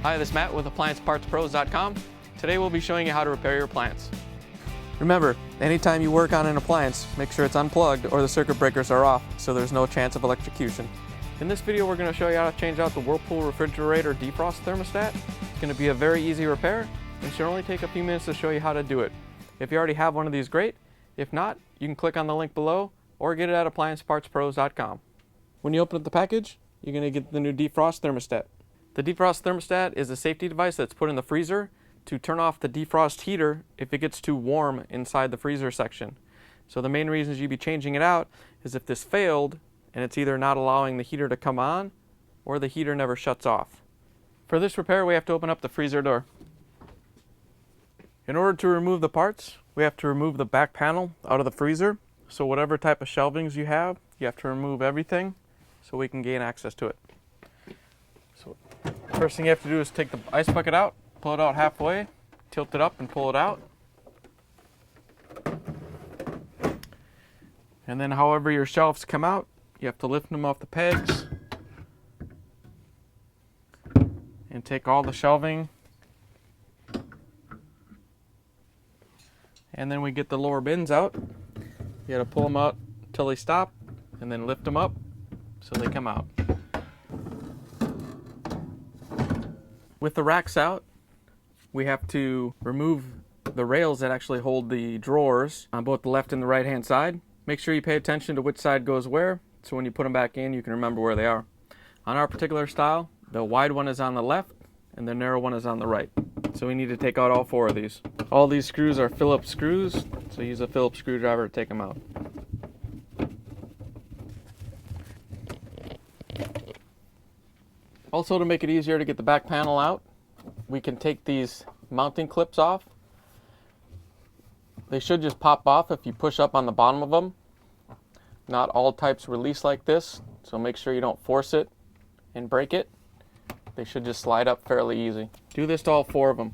Hi, this is Matt with AppliancePartsPros.com. Today we'll be showing you how to repair your appliance. Remember, anytime you work on an appliance, make sure it's unplugged or the circuit breakers are off so there's no chance of electrocution. In this video we're going to show you how to change out the Whirlpool Refrigerator Defrost Thermostat. It's going to be a very easy repair and should only take a few minutes to show you how to do it. If you already have one of these, great. If not, you can click on the link below or get it at AppliancePartsPros.com. When you open up the package, you're going to get the new defrost thermostat. The defrost thermostat is a safety device that's put in the freezer to turn off the defrost heater if it gets too warm inside the freezer section. So the main reasons you'd be changing it out is if this failed and it's either not allowing the heater to come on or the heater never shuts off. For this repair, we have to open up the freezer door. In order to remove the parts, we have to remove the back panel out of the freezer. So whatever type of shelvings you have to remove everything so we can gain access to it. So first thing you have to do is take the ice bucket out, pull it out halfway, tilt it up and pull it out. And then however your shelves come out, you have to lift them off the pegs and take all the shelving. And then we get the lower bins out. You gotta pull them out until they stop and then lift them up so they come out. With the racks out, we have to remove the rails that actually hold the drawers on both the left and the right hand side. Make sure you pay attention to which side goes where, so when you put them back in, you can remember where they are. On our particular style, the wide one is on the left and the narrow one is on the right. So we need to take out all 4 of these. All these screws are Phillips screws, so use a Phillips screwdriver to take them out. Also, to make it easier to get the back panel out, we can take these mounting clips off. They should just pop off if you push up on the bottom of them. Not all types release like this, so make sure you don't force it and break it. They should just slide up fairly easy. Do this to all 4 of them.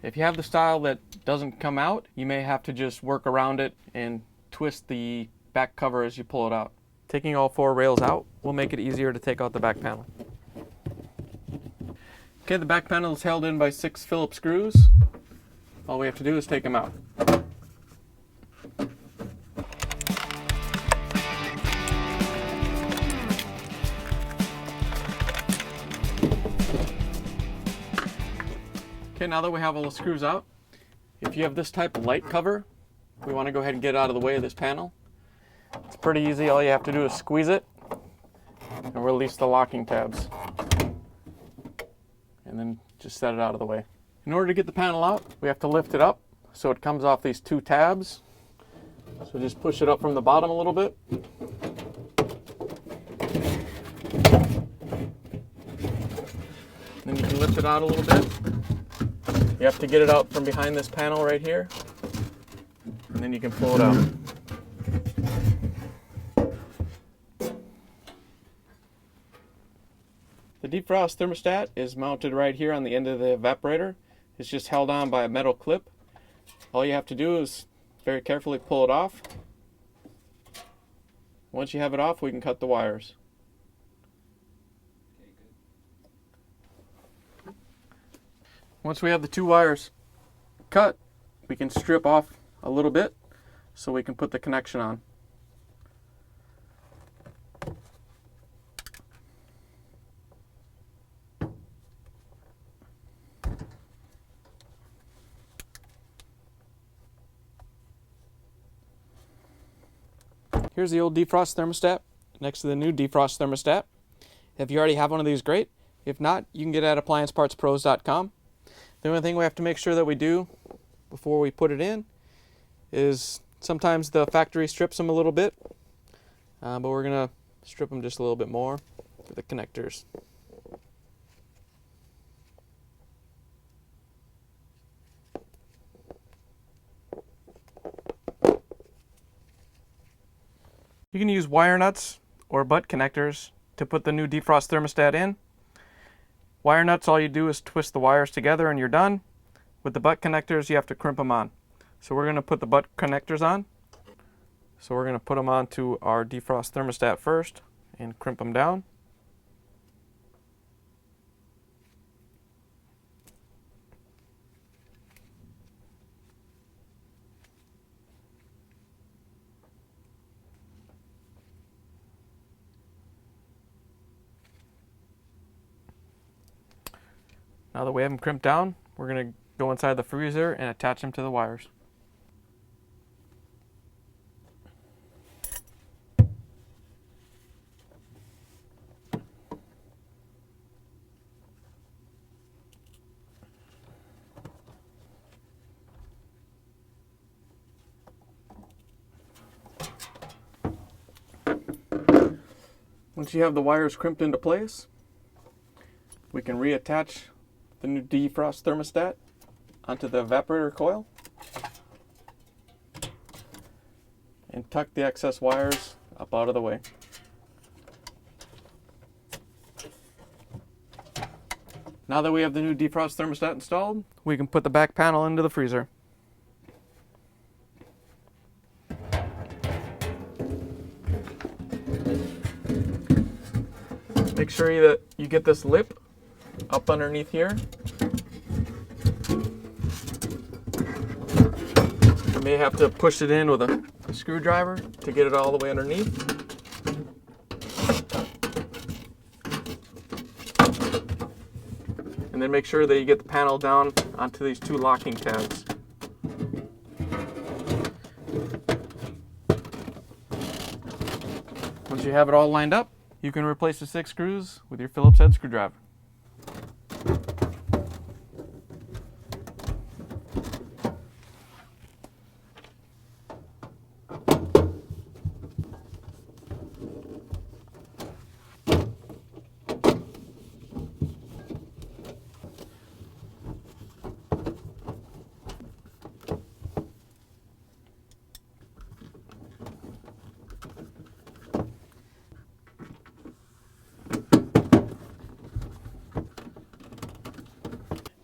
If you have the style that doesn't come out, you may have to just work around it and twist the back cover as you pull it out. Taking all 4 rails out will make it easier to take out the back panel. Okay, the back panel is held in by 6 Phillips screws. All we have to do is take them out. Okay, now that we have all the screws out, if you have this type of light cover, we want to go ahead and get out of the way of this panel. It's pretty easy. All you have to do is squeeze it and release the locking tabs. And then just set it out of the way. In order to get the panel out, we have to lift it up so it comes off these 2 tabs. So just push it up from the bottom a little bit. Then you can lift it out a little bit. You have to get it out from behind this panel right here. And then you can pull it out. The defrost thermostat is mounted right here on the end of the evaporator. It's just held on by a metal clip. All you have to do is very carefully pull it off. Once you have it off, we can cut the wires. Once we have the 2 wires cut, we can strip off a little bit so we can put the connection on. Here's the old defrost thermostat next to the new defrost thermostat. If you already have one of these, great. If not, you can get it at AppliancePartsPros.com. The only thing we have to make sure that we do before we put it in is sometimes the factory strips them a little bit, but we're going to strip them just a little bit more for the connectors. You can use wire nuts or butt connectors to put the new defrost thermostat in. Wire nuts, all you do is twist the wires together and you're done. With the butt connectors, you have to crimp them on. So we're going to put the butt connectors on. So we're going to put them onto our defrost thermostat first and crimp them down. Now that we have them crimped down, we're going to go inside the freezer and attach them to the wires. Once you have the wires crimped into place, we can reattach the new defrost thermostat onto the evaporator coil and tuck the excess wires up out of the way. Now that we have the new defrost thermostat installed, we can put the back panel into the freezer. Make sure that you get this lip up underneath here. You may have to push it in with a screwdriver to get it all the way underneath. And then make sure that you get the panel down onto these two locking tabs. Once you have it all lined up, you can replace the 6 screws with your Phillips head screwdriver.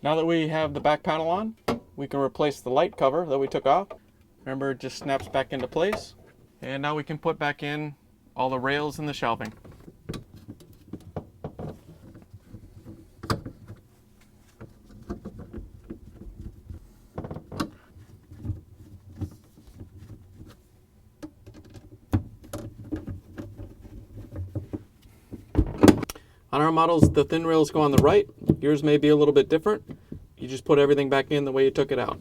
Now that we have the back panel on, we can replace the light cover that we took off. Remember, it just snaps back into place. And now we can put back in all the rails and the shelving. On our models, the thin rails go on the right. Yours may be a little bit different. You just put everything back in the way you took it out.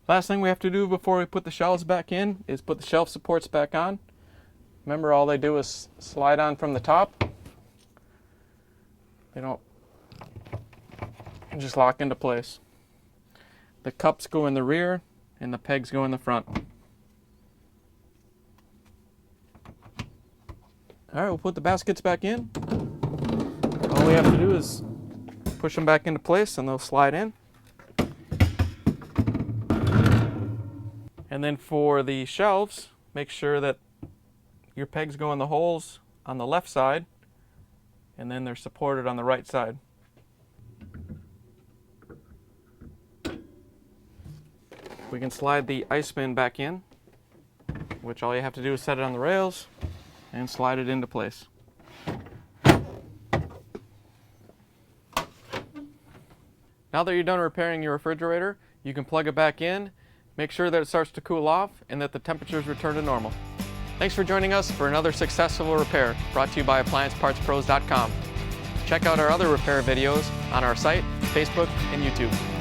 Last thing we have to do before we put the shelves back in is put the shelf supports back on. Remember, all they do is slide on from the top. They don't just lock into place. The cups go in the rear and the pegs go in the front. All right, we'll put the baskets back in. All we have to do is push them back into place and they'll slide in. And then for the shelves, make sure that your pegs go in the holes on the left side and then they're supported on the right side. We can slide the ice bin back in, which all you have to do is set it on the rails and slide it into place. Now that you're done repairing your refrigerator, you can plug it back in, make sure that it starts to cool off, and that the temperatures return to normal. Thanks for joining us for another successful repair brought to you by AppliancePartsPros.com. Check out our other repair videos on our site, Facebook, and YouTube.